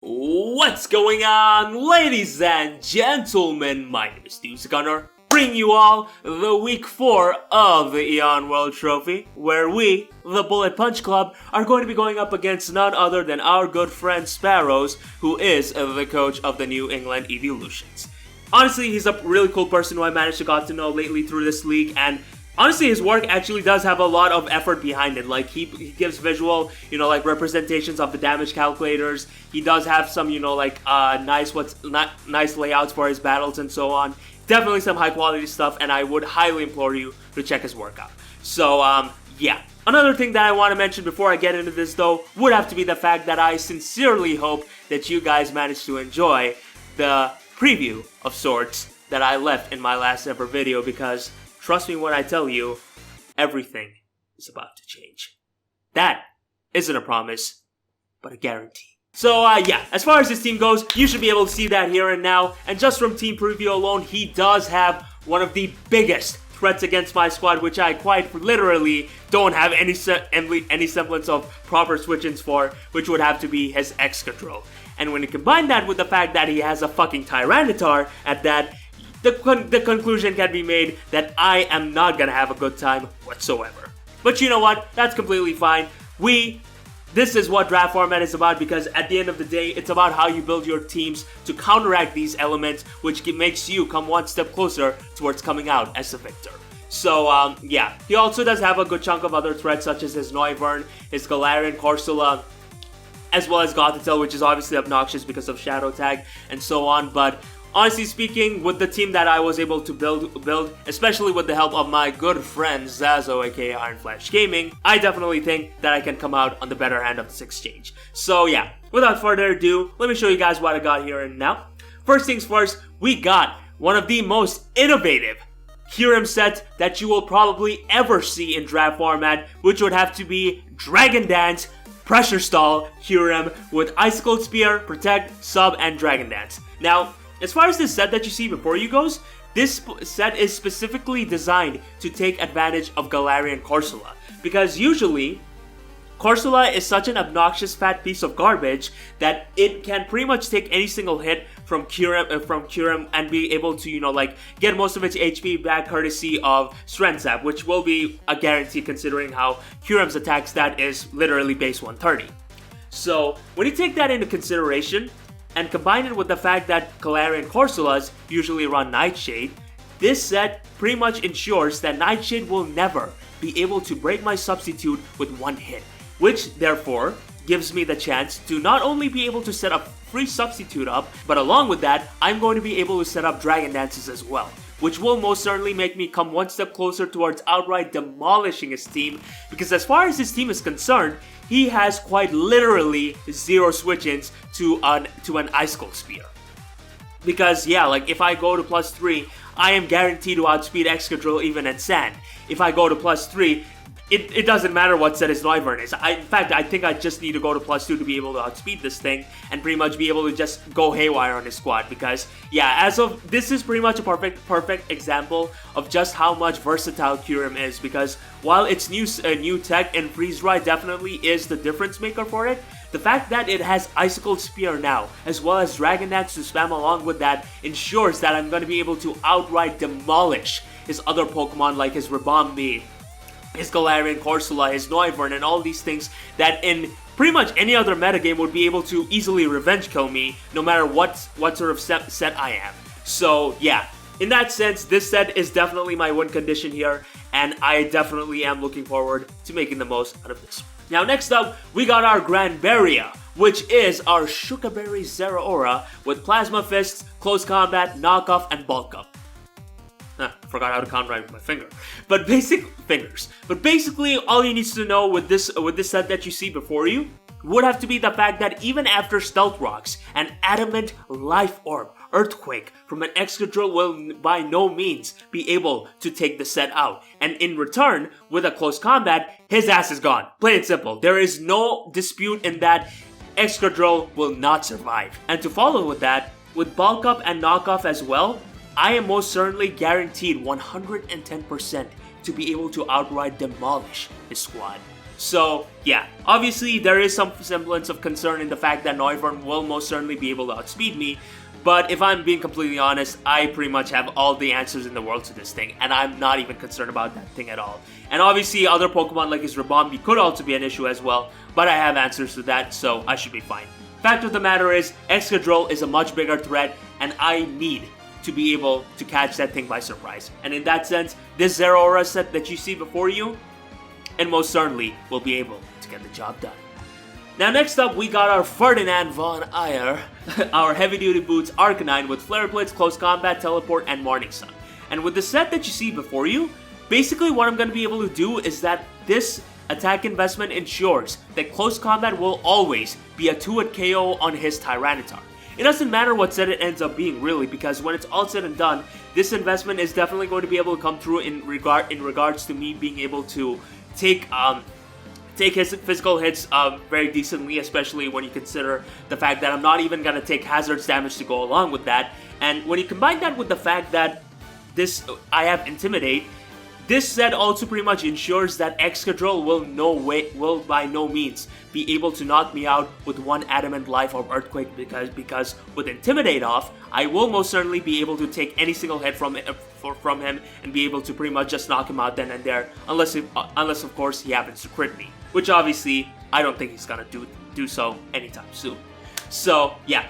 What's going on, ladies and gentlemen? My name is Steve Gunner, bringing you all the week 4 of the Eon World Trophy, where we, the Bullet Punch Club, are going to be going up against none other than our good friend Sparrows, who is the coach of the New England Evolutions. Honestly, he's a really cool person who I managed to got to know lately through this league, and honestly, his work actually does have a lot of effort behind it. Like, he gives visual, like representations of the damage calculators. He does have some, nice layouts for his battles and so on. Definitely some high quality stuff, and I would highly implore you to check his work out. So, yeah. Another thing that I want to mention before I get into this, though, would have to be the fact that I sincerely hope that you guys managed to enjoy the preview of sorts that I left in my last ever video, because trust me when I tell you, everything is about to change. That isn't a promise, but a guarantee. So, yeah, as far as his team goes, you should be able to see that here and now. And just from team preview alone, he does have one of the biggest threats against my squad, which I quite literally don't have any semblance of proper switch-ins for, which would have to be his Excadrill. And when you combine that with the fact that he has a fucking Tyranitar at that, the conclusion can be made that I am not gonna have a good time whatsoever. But you know what? That's completely fine. This is what draft format is about, because at the end of the day, it's about how you build your teams to counteract these elements, which makes you come one step closer towards coming out as a victor. So, yeah. He also does have a good chunk of other threats, such as his Noivern, his Galarian Corsola, as well as Gothitelle, which is obviously obnoxious because of Shadow Tag, and so on. But honestly speaking, with the team that I was able to build, especially with the help of my good friend Zazo, aka Iron Flash Gaming, I definitely think that I can come out on the better hand of this exchange. So yeah, without further ado, let me show you guys what I got here and now. First things first, we got one of the most innovative Kyurem sets that you will probably ever see in draft format, which would have to be Dragon Dance, Pressure Stall Kyurem with Icicle Spear, Protect, Sub, and Dragon Dance. Now, as far as this set that you see before you goes, this set is specifically designed to take advantage of Galarian Corsola, because usually Corsola is such an obnoxious fat piece of garbage that it can pretty much take any single hit from Kyurem and be able to, get most of its HP back courtesy of Strength Sap, which will be a guarantee considering how Kyurem's attack stat is literally base 130. So, when you take that into consideration, and combine it with the fact that Galarian Corsolas usually run Nightshade, this set pretty much ensures that Nightshade will never be able to break my substitute with one hit, which therefore gives me the chance to not only be able to set up free substitute up, but along with that, I'm going to be able to set up Dragon Dances as well, which will most certainly make me come one step closer towards outright demolishing his team, because as far as his team is concerned, he has quite literally 0 switch-ins to an Icicle Spear. Because, yeah, if I go to +3, I am guaranteed to outspeed Excadrill even at Sand. If I go to +3, it doesn't matter what set his Noivern is. In fact, I think I just need to go to +2 to be able to outspeed this thing and pretty much be able to just go haywire on his squad. Because, yeah, this is pretty much a perfect example of just how much versatile Kyurem is. Because while its new tech and Freeze Dry definitely is the difference maker for it, the fact that it has Icicle Spear now, as well as Dragon Dance to spam along with that, ensures that I'm going to be able to outright demolish his other Pokemon like his Ribombee, his Galarian Corsola, his Noivern, and all these things that in pretty much any other metagame would be able to easily revenge kill me, no matter what sort of set I am. So yeah, in that sense, this set is definitely my win condition here, and I definitely am looking forward to making the most out of this. Now next up, we got our Granberria, which is our Shukaberry Zeraora with Plasma Fists, Close Combat, Knockoff, and Bulk Up. Forgot how to count right with my finger. But basically, all you need to know with this set that you see before you would have to be the fact that even after Stealth Rocks, an Adamant Life Orb Earthquake from an Excadrill will by no means be able to take the set out. And in return, with a Close Combat, his ass is gone. Plain and simple. There is no dispute in that Excadrill will not survive. And to follow with that, with Bulk Up and Knockoff as well, I am most certainly guaranteed 110% to be able to outright demolish his squad. So yeah, obviously there is some semblance of concern in the fact that Noivern will most certainly be able to outspeed me. But if I'm being completely honest, I pretty much have all the answers in the world to this thing, and I'm not even concerned about that thing at all. And obviously other Pokemon like his Ribombee could also be an issue as well, but I have answers to that, so I should be fine. Fact of the matter is, Excadrill is a much bigger threat, and I need to be able to catch that thing by surprise. And in that sense, this Zeraora set that you see before you, and most certainly will be able to get the job done. Now next up, we got our Ferdinand Von Ayer, our Heavy Duty Boots Arcanine with Flare Blitz, Close Combat, Teleport, and Morning Sun. And with the set that you see before you, basically what I'm going to be able to do is that this attack investment ensures that Close Combat will always be a 2-hit KO on his Tyranitar. It doesn't matter what set it ends up being really, because when it's all said and done, this investment is definitely going to be able to come through in regards to me being able to take his physical hits very decently, especially when you consider the fact that I'm not even going to take hazards damage to go along with that. And when you combine that with the fact that I have Intimidate, this set also pretty much ensures that Excadrill will by no means be able to knock me out with one Adamant Life or Earthquake, because with Intimidate off, I will most certainly be able to take any single hit from him and be able to pretty much just knock him out then and there, unless of course he happens to crit me, which obviously I don't think he's gonna do so anytime soon. So yeah,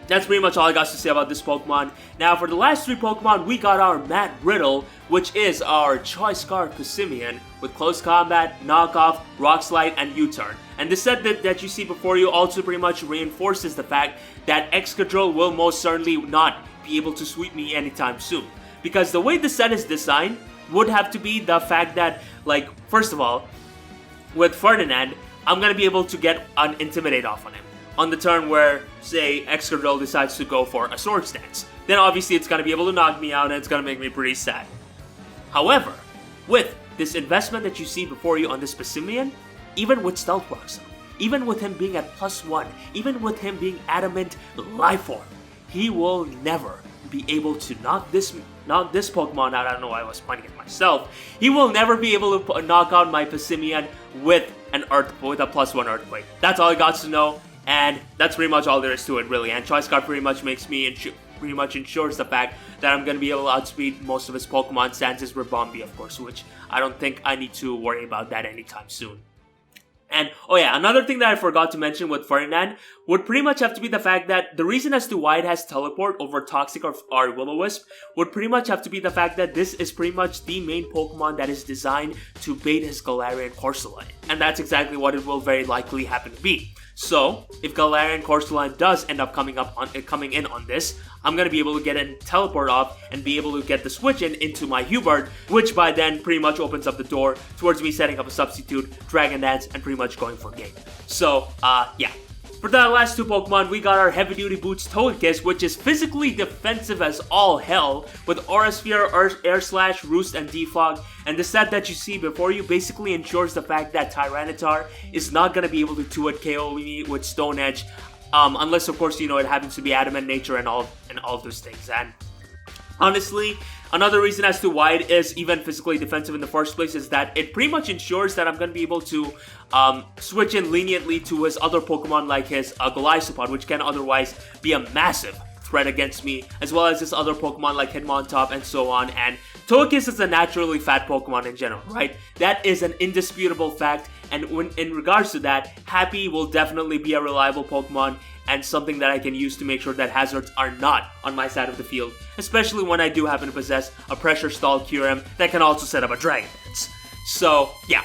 that's pretty much all I got to say about this Pokemon. Now for the last 3 Pokemon, we got our Matt Riddle, which is our Choice Scarf Passimian with Close Combat, Knockoff, Rock Slide, and U-Turn. And the set that you see before you also pretty much reinforces the fact that Excadrill will most certainly not be able to sweep me anytime soon. Because the way the set is designed would have to be the fact that, like, first of all, with Ferdinand, I'm going to be able to get an Intimidate off on him on the turn where, say, Excadrill decides to go for a Swords Dance. Then obviously it's going to be able to knock me out and it's going to make me pretty sad. However, with this investment that you see before you on this Passimian, even with Stealth Rock Zone, even with him being at +1, even with him being Adamant Life Form, he will never be able to knock this Pokemon out. I don't know why I was pointing at myself. He will never be able to knock out my Passimian with a +1 Earthquake. That's all I got to know, and that's pretty much all there is to it, really. And Choice Scarf pretty much ensures the fact that I'm going to be able to outspeed most of his Pokemon, sans his Ribombee, of course, which I don't think I need to worry about that anytime soon. And, oh yeah, another thing that I forgot to mention with Ferdinand would pretty much have to be the fact that the reason as to why it has Teleport over Toxic or Will-O-Wisp would pretty much have to be the fact that this is pretty much the main Pokemon that is designed to bait his Galarian Corsoline. And that's exactly what it will very likely happen to be. So, if Galarian Corsoline does end up coming in on this, I'm going to be able to get a Teleport off and be able to get the switch into my Hubert, which by then pretty much opens up the door towards me setting up a substitute, Dragon Dance, and pretty much going for game. So, yeah. For the last 2 Pokemon, we got our Heavy Duty Boots Togekiss, which is physically defensive as all hell, with Aura Sphere, Air Slash, Roost, and Defog. And the set that you see before you basically ensures the fact that Tyranitar is not going to be able to 2-hit KO me with Stone Edge, unless of course, you know, it happens to be Adamant Nature and all of those things. And honestly, another reason as to why it is even physically defensive in the first place is that it pretty much ensures that I'm going to be able to switch in leniently to his other Pokemon like his Golisopod, which can otherwise be a massive threat against me, as well as his other Pokemon like Hitmontop and so on. And Togekiss is a naturally fat Pokemon in general, right? That is an indisputable fact, and in regards to that, Happy will definitely be a reliable Pokemon and something that I can use to make sure that hazards are not on my side of the field, especially when I do happen to possess a Pressure Stall Kyurem that can also set up a Dragon Dance. So, yeah.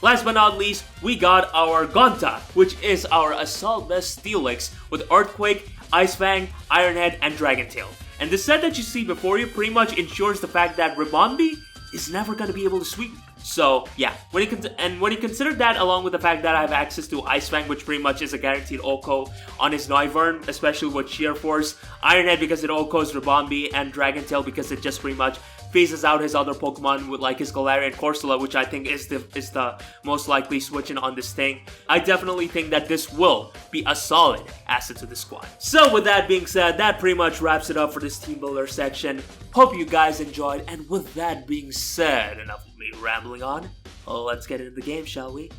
Last but not least, we got our Gonta, which is our Assault Vest Steelix with Earthquake, Ice Fang, Iron Head, and Dragon Tail. And the set that you see before you pretty much ensures the fact that Ribombee is never going to be able to sweep me. So, yeah, when you consider that along with the fact that I have access to Ice Fang, which pretty much is a guaranteed OHKO on his Noivern, especially with Sheer Force, Iron Head because it OHKOs Ribombee, and Dragon Tail because it just pretty much phases out his other Pokemon with like his Galarian Corsola, which I think is the most likely switching on this thing. I definitely think that this will be a solid asset to the squad. So with that being said, that pretty much wraps it up for this team builder section. Hope you guys enjoyed, and with that being said, enough of me rambling on. Let's get into the game, shall we?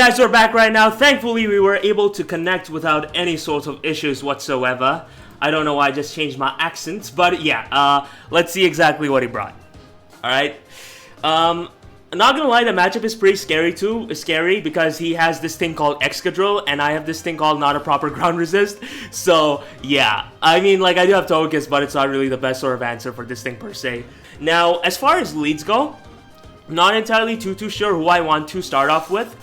guys, we're back right now. Thankfully, we were able to connect without any sort of issues whatsoever. I don't know why I just changed my accents, but yeah, let's see exactly what he brought. Alright. I'm not gonna lie, the matchup is pretty scary too. It's scary because he has this thing called Excadrill, and I have this thing called Not a Proper Ground Resist. So, yeah. I mean, like, I do have Togekiss, but it's not really the best sort of answer for this thing per se. Now, as far as leads go, I'm not entirely too sure who I want to start off with.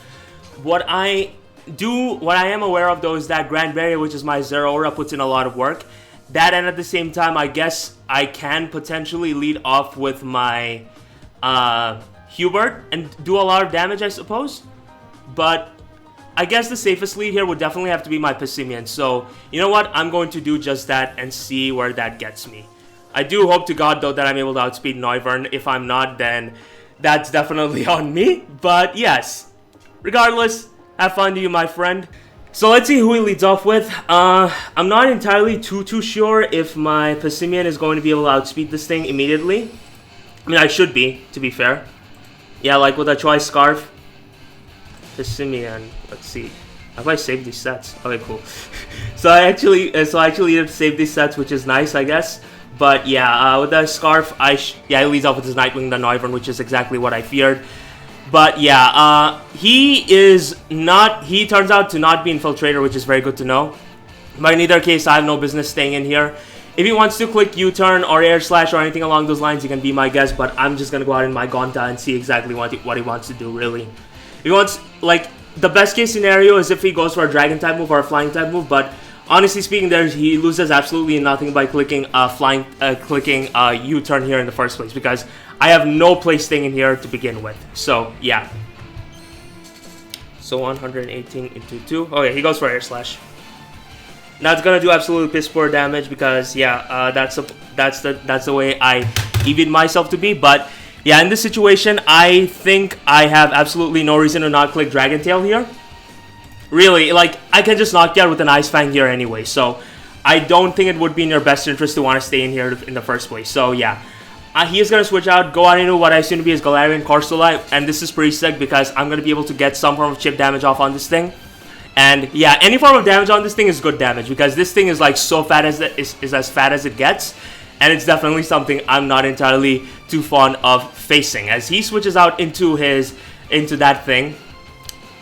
What I am aware of though is that Grand Barrier, which is my Zeraora, puts in a lot of work. That, and at the same time, I guess I can potentially lead off with my Hubert and do a lot of damage, I suppose. But I guess the safest lead here would definitely have to be my Passimian. So, you know what? I'm going to do just that and see where that gets me. I do hope to God though that I'm able to outspeed Noivern. If I'm not, then that's definitely on me. But yes. Regardless, have fun to you, my friend. So let's see who he leads off with. I'm not entirely too sure if my Passimian is going to be able to outspeed this thing immediately. I mean, I should be, to be fair. Yeah, like with a Choice Scarf. Passimian, let's see. Have I saved these sets? Okay, cool. so I actually need to save these sets, which is nice, I guess. But yeah, with the Scarf, he leads off with his Nightwing, the Noivern, which is exactly what I feared. But yeah, he turns out to not be Infiltrator, which is very good to know. But in either case, I have no business staying in here. If he wants to click U-turn or Air Slash or anything along those lines, he can be my guest. But I'm just going to go out in my Gonta and see exactly what he wants to do, really. If he wants, like, the best case scenario is if he goes for a Dragon type move or a Flying type move. But honestly speaking, he loses absolutely nothing by clicking U-turn here in the first place, because I have no place staying in here to begin with. So yeah. So 118 into 2. Oh yeah, he goes for Air Slash. That's gonna do absolutely piss poor damage because yeah, that's the way I EV'd myself to be. But yeah, in this situation, I think I have absolutely no reason to not click Dragon Tail here. Really, like, I can just knock you out with an Ice Fang here anyway, so I don't think it would be in your best interest to want to stay in here in the first place. So yeah, he is going to switch out, go out into what I assume to be his Galarian Corsola, and this is pretty sick because I'm going to be able to get some form of chip damage off on this thing. And yeah, any form of damage on this thing is good damage because this thing is like so fat as as fat as it gets, and it's definitely something I'm not entirely too fond of facing. As he switches out into that thing.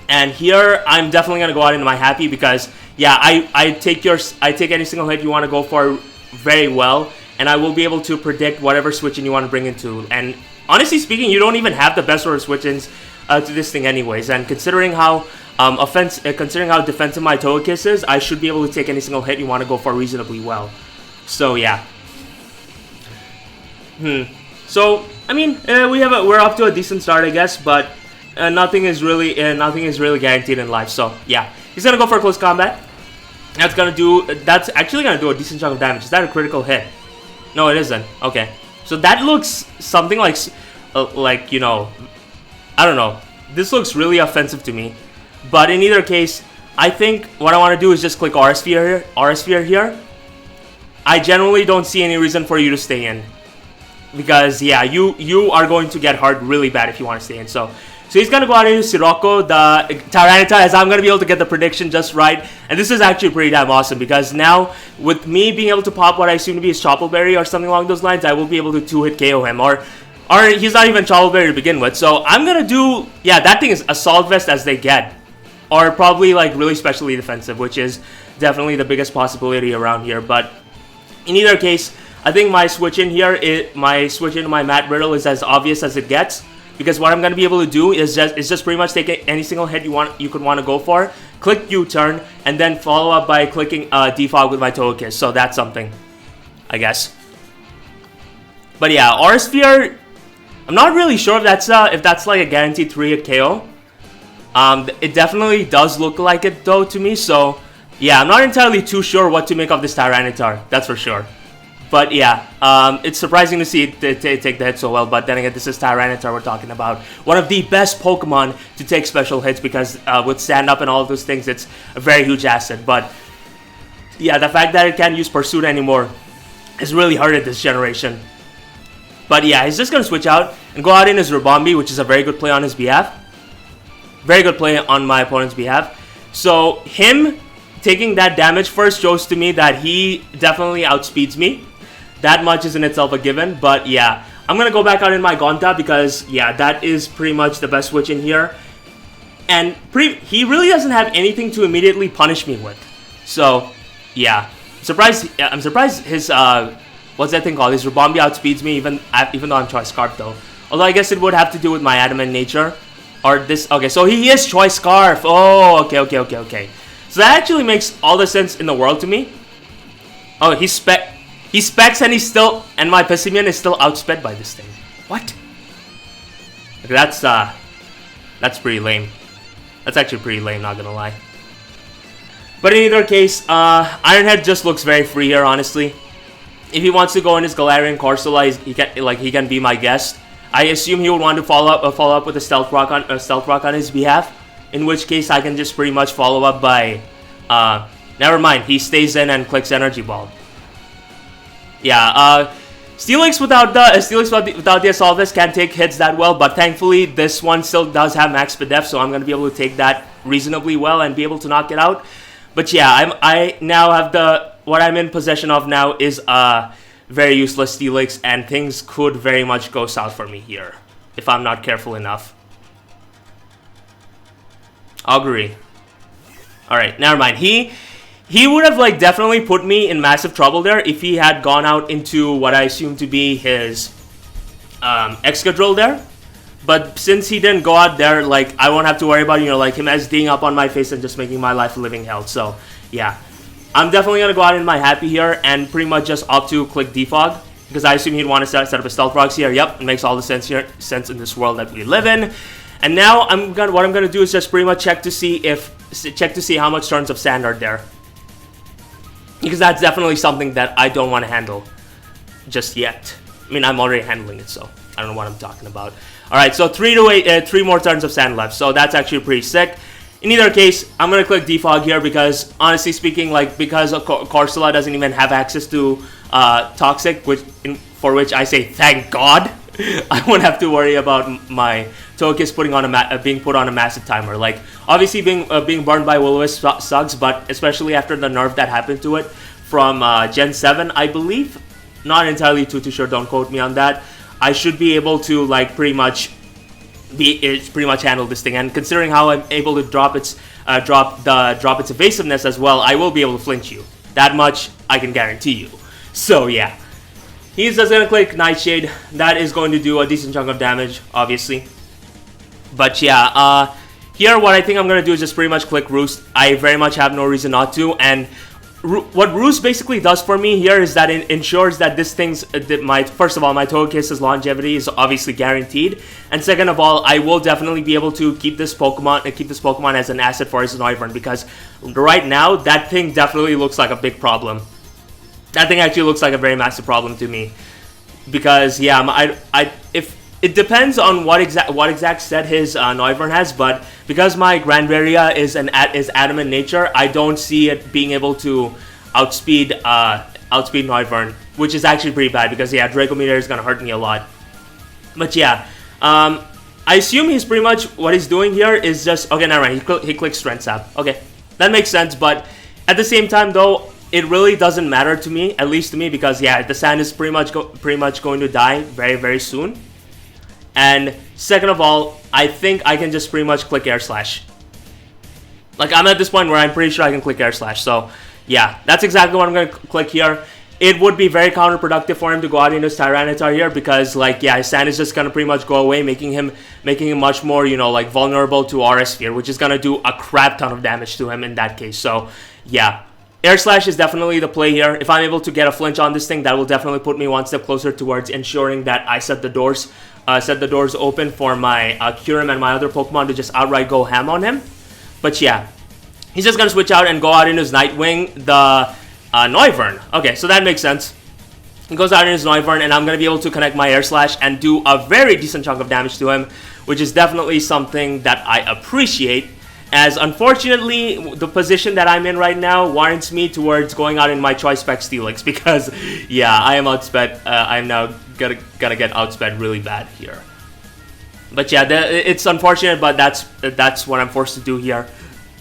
And here, I'm definitely going to go out into my Happy because, yeah, I take any single hit you want to go for very well. And I will be able to predict whatever switch-in you want to bring into. And honestly speaking, you don't even have the best sort of switch-ins to this thing anyways. And considering how defensive my Togekiss is, I should be able to take any single hit you want to go for reasonably well. So, yeah. So, I mean, we're up to a decent start, I guess, but nothing is really guaranteed in life. So yeah, he's gonna go for a close combat. That's actually gonna do a decent chunk of damage. Is that a critical hit? No, it isn't. Okay, so that looks something like you know, I don't know. This looks really offensive to me. But in either case, I think what I want to do is just click Aura Sphere here. I generally don't see any reason for you to stay in. Because yeah, you are going to get hurt really bad if you want to stay in. So he's going to go out into Sirocco, the Tyranitar, as I'm going to be able to get the prediction just right. And this is actually pretty damn awesome because now, with me being able to pop what I assume to be his Chople Berry or something along those lines, I will be able to 2-hit KO him. Or he's not even Chople Berry to begin with. So I'm going to do, yeah, that thing is Assault Vest as they get. Or probably like really specially defensive, which is definitely the biggest possibility around here. But in either case, I think my switch in into my Matt Riddle is as obvious as it gets. Because what I'm going to be able to do is just pretty much take any single hit you could want to go for, click U-turn, and then follow up by clicking Defog with my Togekiss. So that's something, I guess. But yeah, Aura Sphere, I'm not really sure if that's like a guaranteed 3-hit KO. It definitely does look like it though to me. So yeah, I'm not entirely too sure what to make of this Tyranitar. That's for sure. But yeah, it's surprising to see it take the hit so well. But then again, this is Tyranitar we're talking about. One of the best Pokemon to take special hits because with stand up and all of those things, it's a very huge asset. But yeah, the fact that it can't use Pursuit anymore has really hurted this generation. But yeah, he's just going to switch out and go out in his Ribombee, which is a very good play on his behalf. Very good play on my opponent's behalf. So him taking that damage first shows to me that he definitely outspeeds me. That much is in itself a given. But yeah, I'm going to go back out in my Gonta because yeah, that is pretty much the best switch in here. And he really doesn't have anything to immediately punish me with. So yeah, I'm surprised his what's that thing called? His Rubombi outspeeds me even though I'm Choice Scarf though. Although I guess it would have to do with my adamant nature. Or this, okay, so he is Choice Scarf. Oh, okay. So that actually makes all the sense in the world to me. Oh, he specs and he's still, and my Pessimian is still outsped by this thing. What? Okay, that's pretty lame. That's actually pretty lame, not gonna lie. But in either case, Ironhead just looks very free here, honestly. If he wants to go in his Galarian Corsola, he can be my guest. I assume he would want to follow up with a Stealth Rock on his behalf. In which case, I can just pretty much follow up by, never mind. He stays in and clicks Energy Ball. Yeah. Steelix without the Assault Vest can't take hits that well, but thankfully this one still does have max def, so I'm gonna be able to take that reasonably well and be able to knock it out. But yeah, I now have what I'm in possession of now is very useless Steelix, and things could very much go south for me here if I'm not careful enough. Augury. Alright, never mind. He would have like definitely put me in massive trouble there if he had gone out into what I assume to be his Excadrill there. But since he didn't go out there, like I won't have to worry about, you know, like him SDing up on my face and just making my life a living hell. So yeah, I'm definitely gonna go out in my happy here and pretty much just opt to click Defog because I assume he'd want to set up a Stealth Rocks here. Yep, it makes all the sense in this world that we live in. And now what I'm gonna do is just pretty much check to see how much turns of sand are there, because that's definitely something that I don't want to handle just yet. I mean, I'm already handling it, so I don't know what I'm talking about. All right, so 3 more turns of sand left, so that's actually pretty sick. In either case, I'm gonna click Defog here because honestly speaking, like because Corsola doesn't even have access to Toxic, for which I say thank God. I won't have to worry about my Togekiss being put on a massive timer. Like obviously being burned by Will-O-Wisp sucks, but especially after the nerf that happened to it from Gen 7, I believe. Not entirely too sure. Don't quote me on that. I should be able to like pretty much handle this thing. And considering how I'm able to drop its evasiveness as well, I will be able to flinch you. That much I can guarantee you. So yeah. He's just going to click Nightshade. That is going to do a decent chunk of damage, obviously. But yeah, here what I think I'm going to do is just pretty much click Roost. I very much have no reason not to. And what Roost basically does for me here is that it ensures that this thing's... first of all, my Togekiss's longevity is obviously guaranteed. And second of all, I will definitely be able to keep this Pokemon as an asset for his Noivern. Because right now, that thing definitely looks like a big problem. That thing actually looks like a very massive problem to me, because yeah, if it depends on what exact set his Noivern has, but because my Granvaria is adamant nature, I don't see it being able to outspeed Noivern, which is actually pretty bad because yeah, Draco Meteor is gonna hurt me a lot. But yeah, I assume he's pretty much what he's doing here is just okay. Never mind. He clicks Strength Sap. Okay, that makes sense. But at the same time, though, it really doesn't matter to me, at least to me, because yeah, the sand is pretty much going to die very soon. And second of all, I think I can just pretty much click Air Slash. Like I'm at this point where I'm pretty sure I can click Air Slash. So yeah, that's exactly what I'm gonna click here. It would be very counterproductive for him to go out into his Tyranitar here because like yeah, his sand is just gonna pretty much go away, making him much more, you know, like vulnerable to RS Sphere, which is gonna do a crap ton of damage to him in that case. So yeah. Air Slash is definitely the play here. If I'm able to get a flinch on this thing, that will definitely put me one step closer towards ensuring that I set the doors open for my Kyurem and my other Pokemon to just outright go ham on him. But yeah, he's just gonna switch out and go out in his Nightwing, the Noivern. Okay, so that makes sense. He goes out in his Noivern, and I'm gonna be able to connect my Air Slash and do a very decent chunk of damage to him, which is definitely something that I appreciate. As unfortunately, the position that I'm in right now warrants me towards going out in my Choice Spec Steelix because, yeah, I am outsped. I'm now gonna get outsped really bad here. But yeah, it's unfortunate, but that's what I'm forced to do here.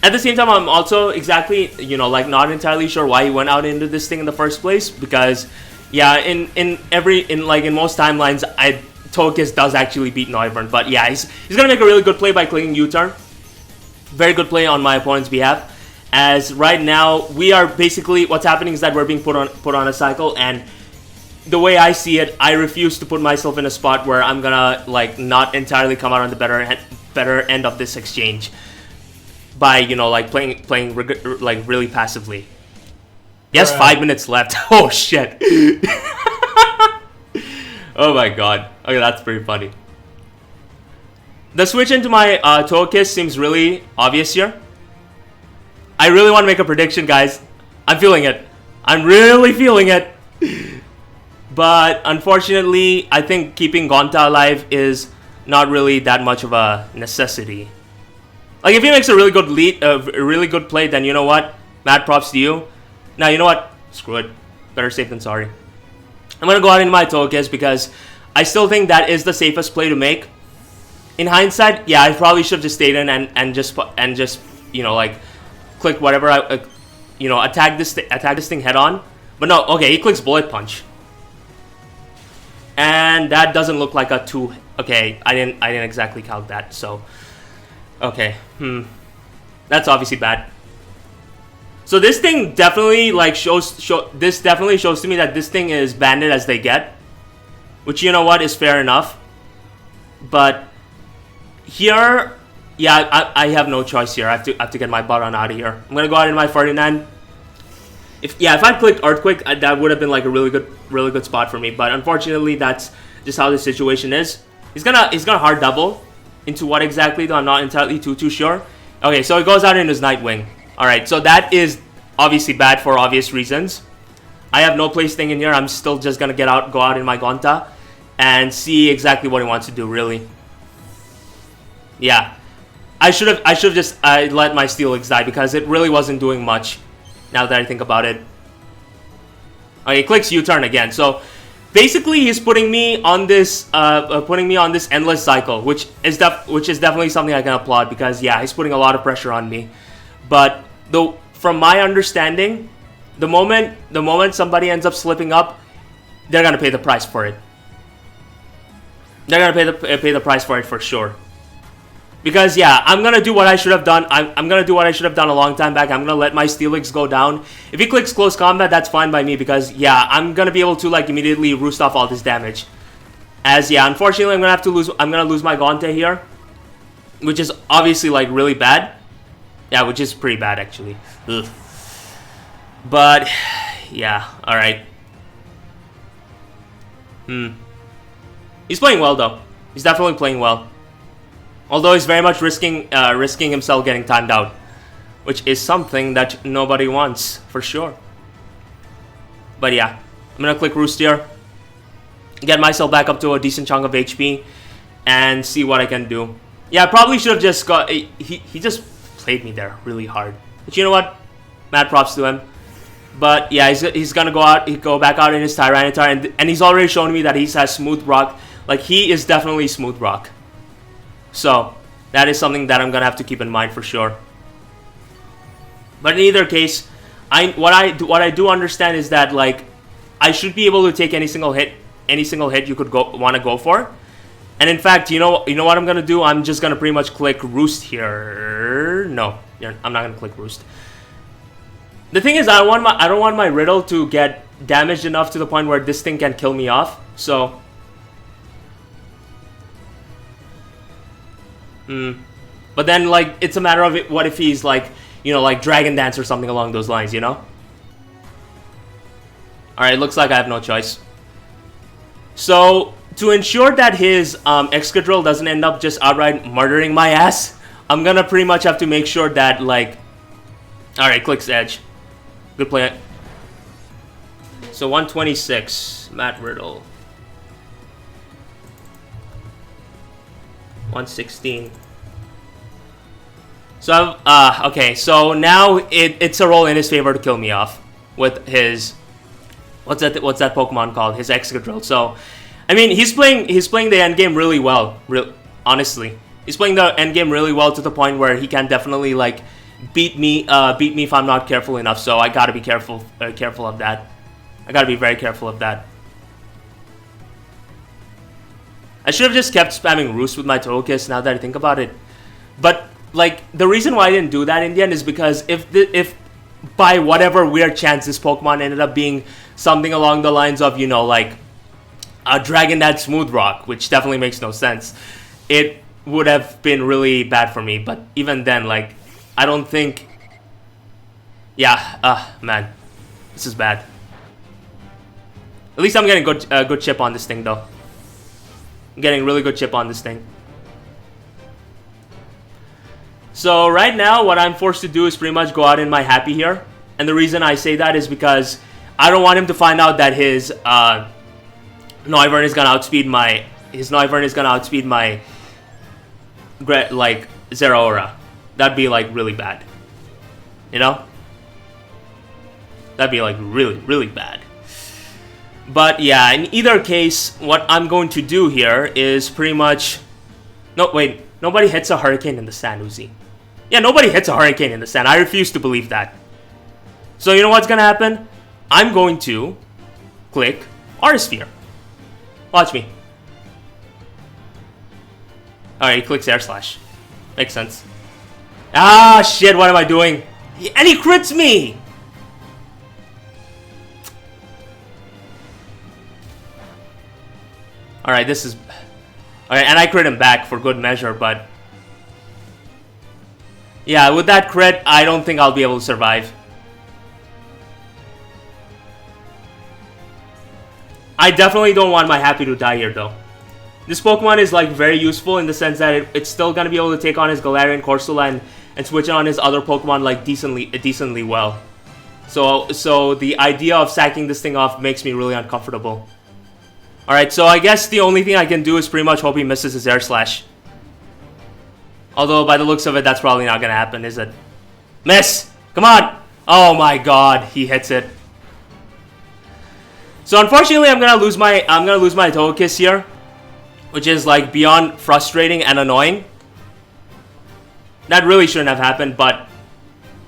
At the same time, I'm also exactly, like not entirely sure why he went out into this thing in the first place, because yeah, in most timelines, Togekiss does actually beat Noivern, but yeah, he's gonna make a really good play by clicking U-turn. Very good play on my opponent's behalf, as right now we are basically, what's happening is that we're being put on a cycle, and the way I see it, I refuse to put myself in a spot where I'm gonna like not entirely come out on the better end of this exchange by like playing like really passively. Yes, 5 minutes left. Oh shit. Oh my god. Okay, that's pretty funny. The switch into my Togekiss seems really obvious here. I really want to make a prediction, guys. I'm feeling it. I'm really feeling it. But unfortunately, I think keeping Gonta alive is not really that much of a necessity. Like, if he makes a really good a really good play, then you know what? Mad props to you. Now, you know what? Screw it. Better safe than sorry. I'm gonna go out into my Togekiss because I still think that is the safest play to make. In hindsight, yeah, I probably should have just stayed in and just like click whatever attack this thing head on. But no, okay, he clicks Bullet Punch. And that doesn't look like a 2. Okay, I didn't exactly count that. So, okay, that's obviously bad. So this thing definitely this definitely shows to me that this thing is banded as they get, which, you know what, is fair enough. But here, yeah, I have no choice here. I have to get my butt on out of here. I'm gonna go out in my 49. If I clicked Earthquake, that would have been like a really good spot for me. But unfortunately, that's just how the situation is. He's gonna hard double. Into what exactly, though, I'm not entirely too sure. Okay, so he goes out in his Nightwing. Alright, so that is obviously bad for obvious reasons. I have no place thing in here. I'm still just gonna go out in my Gonta and see exactly what he wants to do, really. Yeah. I should have just let my Steelix die because it really wasn't doing much. Now that I think about it. Okay, clicks U-turn again. So basically, he's putting me on this endless cycle, which is definitely something I can applaud because yeah, he's putting a lot of pressure on me. But from my understanding, the moment somebody ends up slipping up, they're gonna pay the price for it. They're gonna pay the price for it for sure. Because yeah, I'm gonna do what I should have done. I'm gonna do what I should have done a long time back. I'm gonna let my Steelix go down. If he clicks close combat, that's fine by me because yeah, I'm gonna be able to like immediately roost off all this damage. As yeah, unfortunately, I'm gonna lose my Gonta here, which is obviously like really bad. Yeah, which is pretty bad actually. Ugh. But yeah, all right. He's playing well though. He's definitely playing well. Although he's very much risking himself getting timed out, which is something that nobody wants for sure. But yeah, I'm gonna click Roost here, get myself back up to a decent chunk of HP, and see what I can do. Yeah, I probably should have just got. He just played me there really hard. But you know what? Mad props to him. But yeah, he's gonna go back out in his Tyranitar, and he's already shown me that he has Smooth Rock. Like, he is definitely Smooth Rock. So that is something that I'm gonna have to keep in mind for sure. But in either case, what I do understand is that like I should be able to take any single hit you could want to go for. And in fact, you know what I'm gonna do? I'm just gonna pretty much click Roost here. No, I'm not gonna click Roost. The thing is, I don't want my Riddle to get damaged enough to the point where this thing can kill me off. So. But then, like, it's a matter of it, what if he's, like, like Dragon Dance or something along those lines, you know? Alright, looks like I have no choice. So, to ensure that his Excadrill doesn't end up just outright murdering my ass, I'm gonna pretty much have to make sure that, like... Alright, clicks Edge. Good play. So, 126. Matt Riddle. 116. So okay, so now it's a roll in his favor to kill me off with his what's that Pokemon called? His Excadrill. So I mean, he's playing the end game really well. honestly. He's playing the endgame really well to the point where he can definitely like beat me if I'm not careful enough. So I gotta be careful of that. I gotta be very careful of that. I should have just kept spamming Roost with my Togekiss now that I think about it. But like the reason why I didn't do that in the end is because if by whatever weird chance this Pokemon ended up being something along the lines of, you know, like a Dragon Dad Smooth Rock, which definitely makes no sense, it would have been really bad for me. But even then, like, I don't think... Yeah, man. This is bad. At least I'm getting good chip on this thing, though. I'm getting really good chip on this thing. So right now, what I'm forced to do is pretty much go out in my happy here. And the reason I say that is because I don't want him to find out that his Noivern is gonna outspeed my... His Noivern is gonna outspeed my... like, Zeraora. That'd be, like, really bad. You know? That'd be, like, really, really bad. But, yeah, in either case, what I'm going to do here is pretty much... No, wait. Nobody hits a Hurricane in the sand, Uzi. Yeah, nobody hits a Hurricane in the sand. I refuse to believe that. So, you know what's gonna happen? I'm going to click Aurisphere. Watch me. Alright, he clicks Air Slash. Makes sense. Ah, shit, what am I doing? And he crits me! Alright, this is... Alright, and I crit him back for good measure, but... Yeah, with that crit, I don't think I'll be able to survive. I definitely don't want my Happy to die here, though. This Pokemon is, like, very useful in the sense that it's still gonna be able to take on his Galarian Corsola and switch on his other Pokemon, like, decently well. So the idea of sacking this thing off makes me really uncomfortable. Alright, so I guess the only thing I can do is pretty much hope he misses his Air Slash. Although, by the looks of it, that's probably not gonna happen, is it? Miss! Come on! Oh my god, he hits it. So unfortunately, I'm gonna lose my Togekiss here, which is like beyond frustrating and annoying. That really shouldn't have happened, but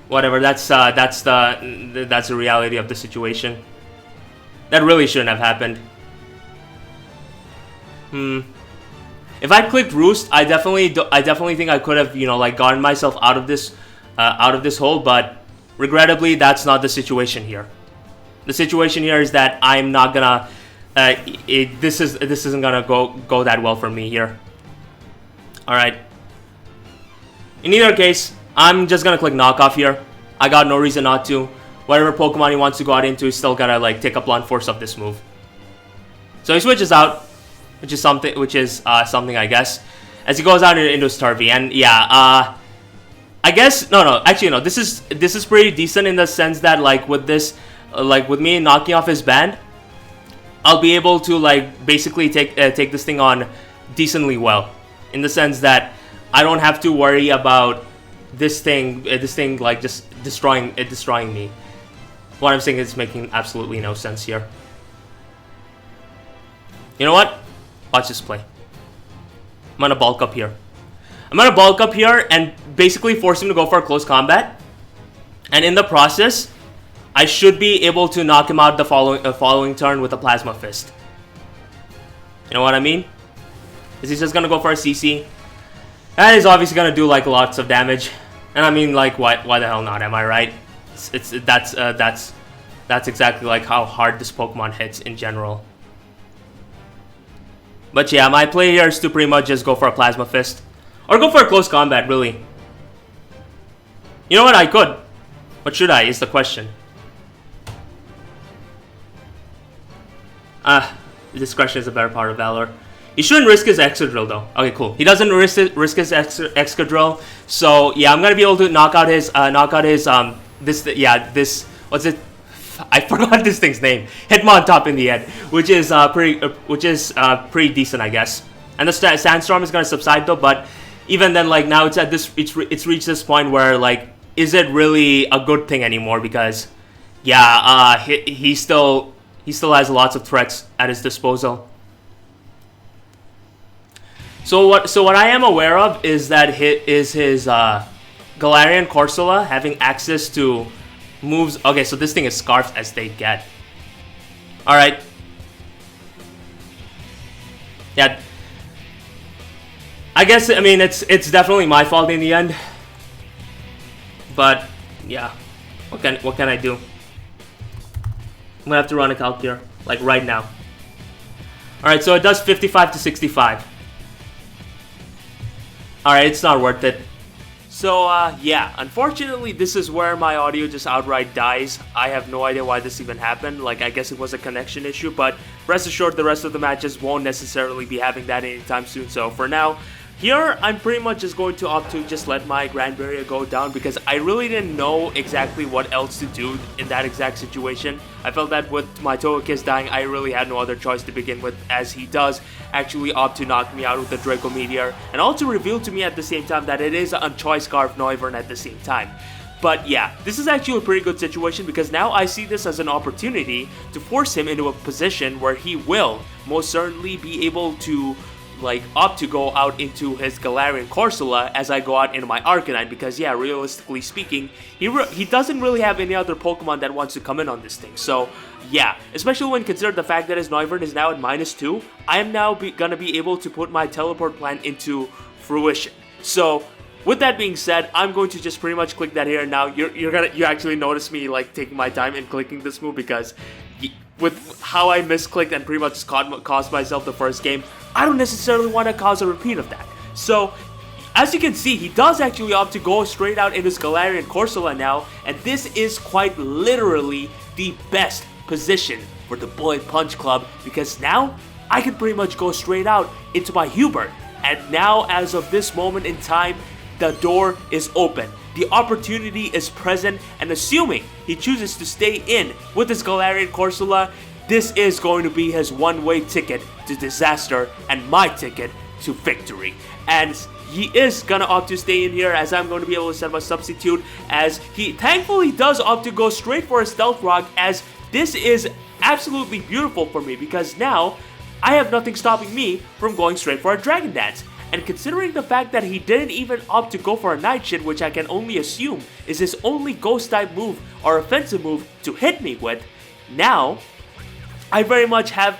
whatever. That's the reality of the situation. That really shouldn't have happened. If I clicked Roost, I definitely think I could have, you know, like gotten myself out of this hole, but regrettably, that's not the situation here. The situation here is that I'm not gonna. This isn't gonna go that well for me here. All right. In either case, I'm just gonna click Knockoff here. I got no reason not to. Whatever Pokemon he wants to go out into is still gonna like take a blunt force of this move. So he switches out, which is something I guess, as he goes out into Starvey. And yeah, I guess actually no, this is pretty decent in the sense that like with this, like with me knocking off his band, I'll be able to like basically take this thing on decently well, in the sense that I don't have to worry about this thing like just destroying me. What I'm saying is making absolutely no sense here. You know what? Watch this play. I'm gonna bulk up here. I'm gonna bulk up here and basically force him to go for a close combat. And in the process, I should be able to knock him out the following turn with a Plasma Fist. You know what I mean? Is he just gonna go for a CC? That is obviously gonna do like lots of damage. And I mean, like, why the hell not? Am I right? That's exactly like how hard this Pokemon hits in general. But yeah, my play here is to pretty much just go for a Plasma Fist. Or go for a close combat, really. You know what? I could. But should I, is the question. Discretion is a better part of valor. He shouldn't risk his Excadrill, though. Okay, cool. He doesn't risk his Excadrill. So, yeah, I'm gonna be able to knock out his, what's it? I forgot this thing's name. Hitmontop in the end, which is pretty decent, I guess. And the Sandstorm is gonna subside though, but even then, like now it's reached this point where like, is it really a good thing anymore? Because yeah, he still has lots of threats at his disposal. So what I am aware of is that his Galarian Corsola having access to moves. Okay, so this thing is scarfed as they get. Alright. Yeah. I guess, I mean, it's definitely my fault in the end. But, yeah. What can I do? I'm gonna have to run a calc here. Like, right now. Alright, so it does 55 to 65. Alright, it's not worth it. So, yeah, unfortunately, this is where my audio just outright dies. I have no idea why this even happened. Like, I guess it was a connection issue, but rest assured the rest of the matches won't necessarily be having that anytime soon. So, for now, here, I'm pretty much just going to opt to just let my Grand Barrier go down because I really didn't know exactly what else to do in that exact situation. I felt that with my Togekiss dying, I really had no other choice to begin with, as he does actually opt to knock me out with the Draco Meteor, and also reveal to me at the same time that it is a Choice Scarf Noivern at the same time. But yeah, this is actually a pretty good situation because now I see this as an opportunity to force him into a position where he will most certainly be able to like opt to go out into his Galarian Corsola as I go out into my Arcanine, because yeah, realistically speaking, he doesn't really have any other Pokemon that wants to come in on this thing. So yeah, especially when considered the fact that his Noivern is now at -2, I am now gonna be able to put my teleport plan into fruition. So with that being said, I'm going to just pretty much click that here. Now you actually notice me like taking my time and clicking this move because with how I misclicked and pretty much caused myself the first game, I don't necessarily want to cause a repeat of that. So, as you can see, he does actually opt to go straight out into his Galarian Corsola now, and this is quite literally the best position for the Bullet Punch Club because now I can pretty much go straight out into my Hubert. And now, as of this moment in time, the door is open. The opportunity is present, and assuming he chooses to stay in with his Galarian Corsola, this is going to be his one-way ticket to disaster and my ticket to victory. And he is gonna opt to stay in here as I'm going to be able to set my substitute, as he thankfully does opt to go straight for a Stealth Rock, as this is absolutely beautiful for me because now I have nothing stopping me from going straight for a Dragon Dance. And considering the fact that he didn't even opt to go for a Nightshade, which I can only assume is his only Ghost type move or offensive move to hit me with, now I very much have,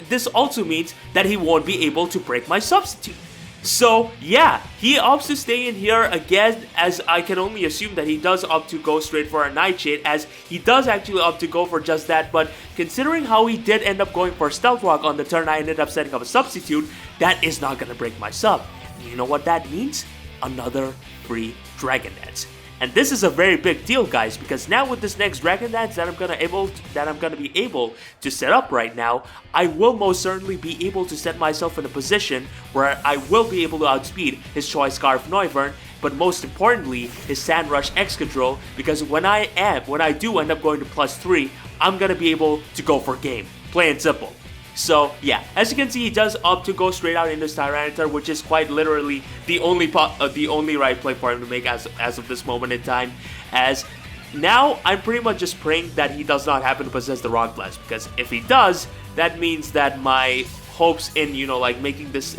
this also means that he won't be able to break my substitute. So yeah, he opts to stay in here again, as I can only assume that he does opt to go straight for a Nightshade, as he does actually opt to go for just that. But considering how he did end up going for Stealth Rock on the turn I ended up setting up a substitute, that is not going to break my sub. You know what that means? Another free Dragon Dance. And this is a very big deal, guys, because now with this next Dragon Dance that I'm gonna be able to set up right now, I will most certainly be able to set myself in a position where I will be able to outspeed his Choice Scarf Noivern, but most importantly, his Sandrush Excadrill, because when I do end up going to +3, I'm gonna be able to go for game, plain and simple. So yeah, as you can see, he does opt to go straight out into Tyranitar, which is quite literally the only right play for him to make as of this moment in time. As now, I'm pretty much just praying that he does not happen to possess the Rock Blast, because if he does, that means that my hopes in like making this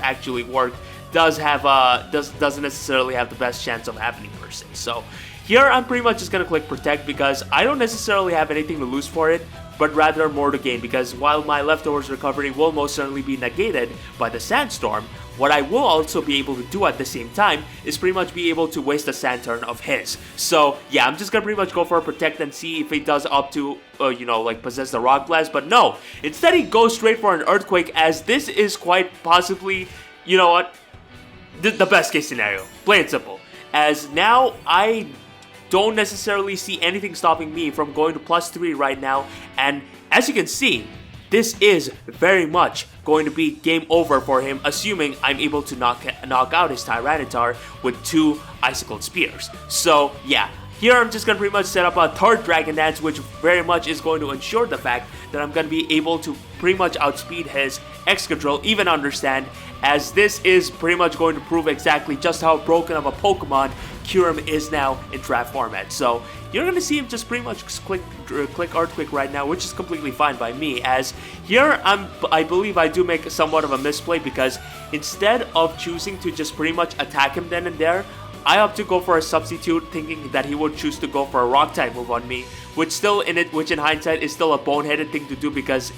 actually work doesn't necessarily have the best chance of happening per se. So here, I'm pretty much just gonna click Protect because I don't necessarily have anything to lose for it, but rather more to gain, because while my leftovers recovery will most certainly be negated by the Sandstorm, what I will also be able to do at the same time is pretty much be able to waste a Sand turn of his. So yeah, I'm just gonna pretty much go for a Protect and see if he does opt to, possess the Rock Blast, but no. Instead, he goes straight for an Earthquake, as this is quite possibly, the best case scenario. Plain and simple. As now, I don't necessarily see anything stopping me from going to +3 right now, and as you can see, this is very much going to be game over for him, assuming I'm able to knock out his Tyranitar with 2 Icicled Spears. So yeah, here I'm just going to pretty much set up a third Dragon Dance, which very much is going to ensure the fact that I'm going to be able to pretty much outspeed his Excadrill, even understand, as this is pretty much going to prove exactly just how broken of a Pokemon Kyurem is now in draft format. So you're gonna see him just pretty much click Earthquake right now, which is completely fine by me, as here I believe I do make somewhat of a misplay, because instead of choosing to just pretty much attack him then and there, I opt to go for a substitute, thinking that he would choose to go for a rock type move on me, which in hindsight is still a boneheaded thing to do, because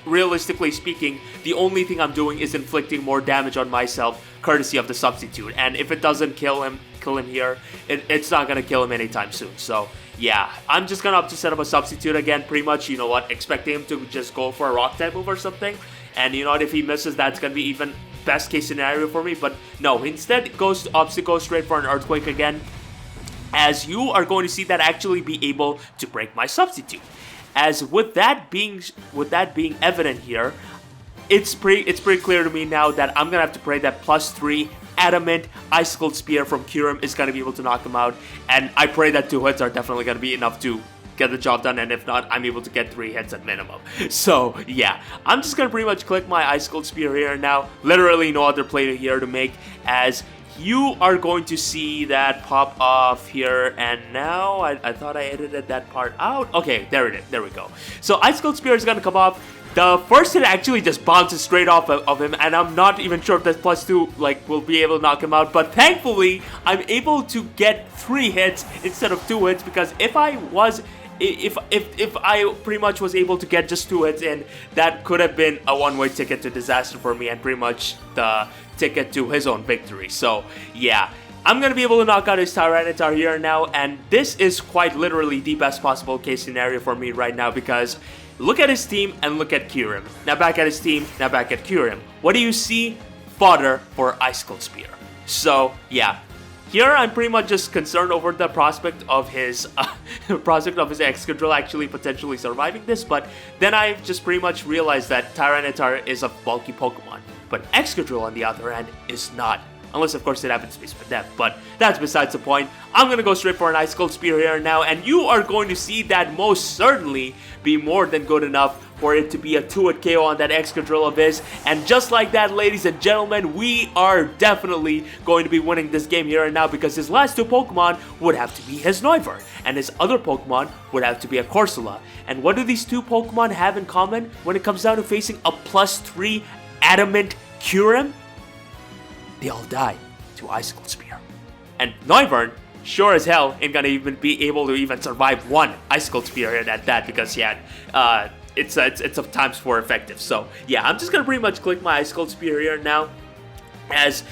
realistically speaking, the only thing I'm doing is inflicting more damage on myself courtesy of the substitute, and if it doesn't kill him here, it's not gonna kill him anytime soon. So yeah, I'm just gonna opt to set up a substitute again, pretty much, you know what, expecting him to just go for a rock type move or something, and you know what, if he misses, that's gonna be even best case scenario for me. But no, instead opts to go straight for an Earthquake again, as you are going to see that actually be able to break my substitute. As with that being evident here, it's pretty clear to me now that I'm gonna have to pray that +3 Adamant Icicle Spear from Kyurem is gonna be able to knock him out, and I pray that 2 hits are definitely gonna be enough to get the job done, and if not, I'm able to get 3 hits at minimum. So yeah, I'm just gonna pretty much click my Icicle Spear here now. Literally no other play here to make, as you are going to see that pop off here, and now I thought I edited that part out. Okay, there it is. There we go. So Icicle Spear is gonna come off. The first hit actually just bounces straight off of him, and I'm not even sure if that +2 will be able to knock him out. But thankfully, I'm able to get 3 hits instead of 2 hits, because if I pretty much was able to get just 2 hits in, that could have been a one-way ticket to disaster for me, and pretty much the ticket to his own victory. So yeah, I'm gonna be able to knock out his Tyranitar here now, and this is quite literally the best possible case scenario for me right now, because look at his team and look at Kyurem. Now back at his team, now back at Kyurem. What do you see? Fodder for Icicle Spear. So yeah, here I'm pretty much just concerned over the prospect of his Excadrill actually potentially surviving this, but then I just pretty much realized that Tyranitar is a bulky Pokemon, but Excadrill on the other hand is not. Unless, of course, it happens to be Spadef, but that's besides the point. I'm going to go straight for an Icicle Spear here now, and you are going to see that most certainly be more than good enough for it to be a 2-hit KO on that Excadrill of his. And just like that, ladies and gentlemen, we are definitely going to be winning this game here and now, because his last 2 Pokemon would have to be his Noivern, and his other Pokemon would have to be a Corsola. And what do these 2 Pokemon have in common when it comes down to facing a +3 Adamant Kyurem? They all die to Icicle Spear. And Noivern, sure as hell, ain't gonna even be able to even survive 1 Icicle Spear at that, because yeah, it's of times 4 effective. So yeah, I'm just gonna pretty much click my Icicle Spear here now, as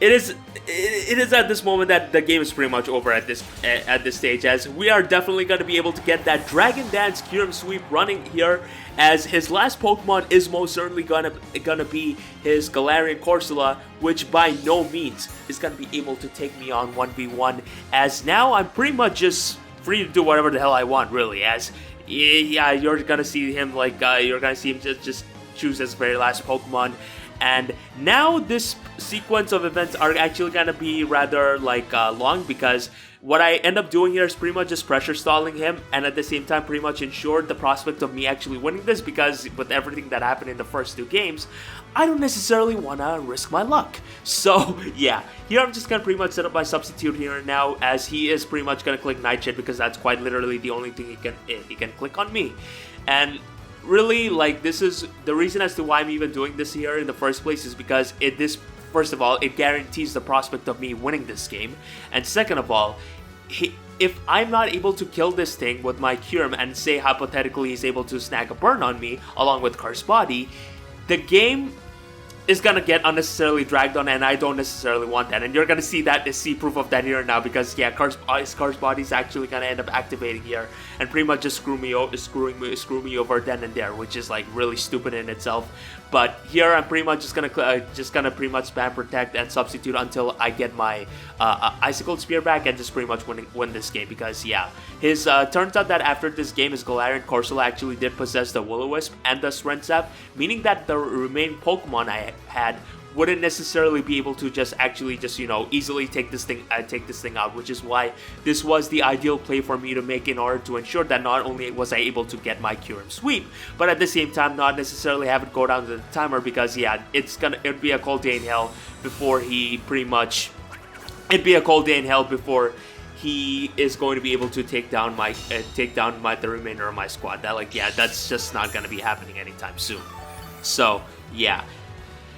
it is at this moment that the game is pretty much over at this stage, as we are definitely going to be able to get that Dragon Dance Kyurem sweep running here, as his last Pokemon is most certainly gonna be his Galarian Corsola, which by no means is gonna be able to take me on 1v1, as now I'm pretty much just free to do whatever the hell I want, really, as yeah, you're gonna see him just choose his very last Pokemon. And now this sequence of events are actually gonna be rather long, because what I end up doing here is pretty much just pressure stalling him, and at the same time pretty much ensure the prospect of me actually winning this, because with everything that happened in the first 2 games, I don't necessarily wanna risk my luck. So yeah, here I'm just gonna pretty much set up my substitute here and now, as he is pretty much gonna click Nightshade, because that's quite literally the only thing he can click on me. And really, this is the reason as to why I'm even doing this here in the first place, is because first of all, it guarantees the prospect of me winning this game, and second of all, if I'm not able to kill this thing with my Kyurem, and say hypothetically he's able to snag a burn on me along with Curse Body, the game is gonna get unnecessarily dragged on, and I don't necessarily want that. And you're gonna see proof of that here now, because yeah, Curse Body is actually gonna end up activating here and pretty much just screw me over then and there, which is really stupid in itself. But here I'm pretty much just gonna pretty much spam Protect and Substitute until I get my Icicle Spear back, and just pretty much win this game, because yeah, his turns out that after this game, his Galarian Corsola actually did possess the Will-O-Wisp and the Strength Sap, meaning that the remaining Pokemon I had wouldn't necessarily be able to easily take this thing out, which is why this was the ideal play for me to make, in order to ensure that not only was I able to get my Kyurem sweep, but at the same time not necessarily have it go down to the timer, because yeah, it'd be a cold day in hell before he pretty much it'd be a cold day in hell before he is going to be able to take down the remainder of my squad. That's just not gonna be happening anytime soon. So yeah,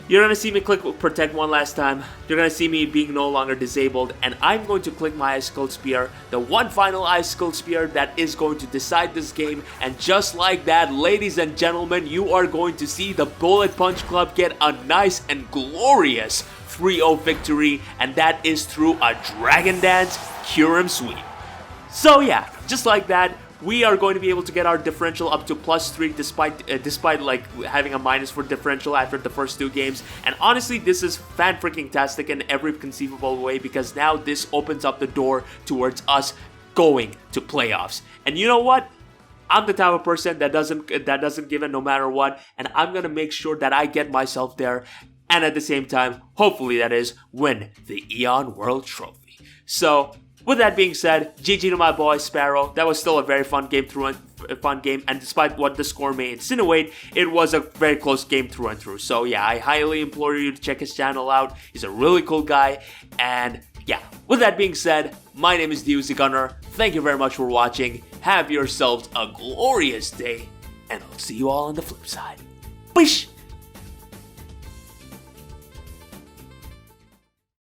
you're gonna see me click protect one last time. You're gonna see me being no longer disabled, and I'm going to click my Ice Cold Spear, the one final Ice Cold Spear that is going to decide this game. And just like that, ladies and gentlemen, you are going to see the Bullet Punch Club get a nice and glorious 3-0 victory, and that is through a Dragon Dance Kyurem sweep. So yeah, just like that, we are going to be able to get our differential up to +3 despite like having a -4 differential after the first 2 games. And honestly, this is fan-freaking-tastic in every conceivable way, because now this opens up the door towards us going to playoffs. And you know what? I'm the type of person that doesn't give a no matter what, and I'm gonna make sure that I get myself there, and at the same time, hopefully that is, win the Eon World Trophy. So, with that being said, GG to my boy Sparrow. That was still a very fun game and despite what the score may insinuate, it was a very close game through and through. So yeah, I highly implore you to check his channel out. He's a really cool guy, and yeah, with that being said, my name is EWT Gunner. Thank you very much for watching. Have yourselves a glorious day, and I'll see you all on the flip side. Peace!